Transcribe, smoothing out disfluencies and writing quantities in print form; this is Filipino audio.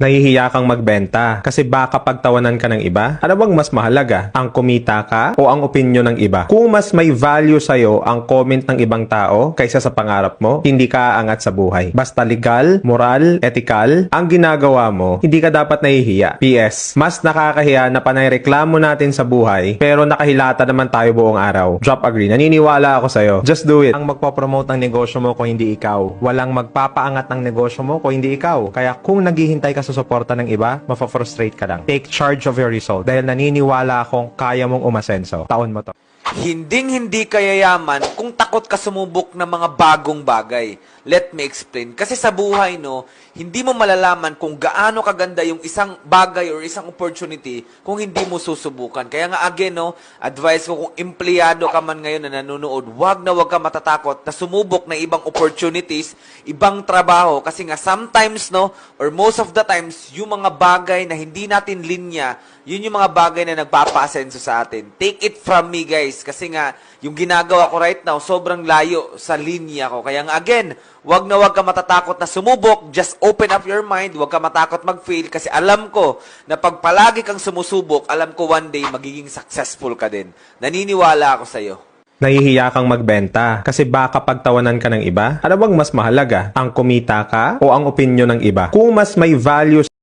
Nahihiya kang magbenta kasi baka pagtawanan ka ng iba? Ano bang mas mahalaga? Ang kumita ka o ang opinyon ng iba? Kung mas may value sa'yo ang comment ng ibang tao kaysa sa pangarap mo, hindi ka aangat sa buhay. Basta legal, moral, ethical, ang ginagawa mo, hindi ka dapat nahihiya. PS, mas nakakahiya na panay reklamo natin sa buhay pero nakahilata naman tayo buong araw. Drop agree. Naniniwala ako sa'yo. Just do it. Ang magpopromote ng negosyo mo kung hindi ikaw. Walang magpapaangat ng negosyo mo kung hindi ikaw. Kaya kung naghihintay ka sa suporta ng iba, mapafrustrate ka lang. Take charge of your result dahil naniniwala akong kaya mong umasenso. Taon mo to. Hinding-hindi ka yayaman kung takot ka sumubok ng mga bagong bagay. Let me explain. Kasi sa buhay, no, hindi mo malalaman kung gaano kaganda yung isang bagay or isang opportunity kung hindi mo susubukan. Kaya nga again, no, advice ko kung empleyado ka man ngayon na nanonood, wag ka matatakot na sumubok ng ibang opportunities, ibang trabaho. Kasi nga sometimes, no, or most of the times, yung mga bagay na hindi natin linya, yun yung mga bagay na nagpapaasenso sa atin. Take it from me, guys. Kasi nga, yung ginagawa ko right now, sobrang layo sa linya ko. Kaya nga, again, wag ka matatakot na sumubok. Just open up your mind. Wag ka matakot mag-fail. Kasi alam ko na pag palagi kang sumusubok, alam ko one day magiging successful ka din. Naniniwala ako sa'yo. Nahihiya kang magbenta kasi baka pagtawanan ka ng iba? Ano bang mas mahalaga? Ang kumita ka o ang opinyon ng iba? Kung mas may value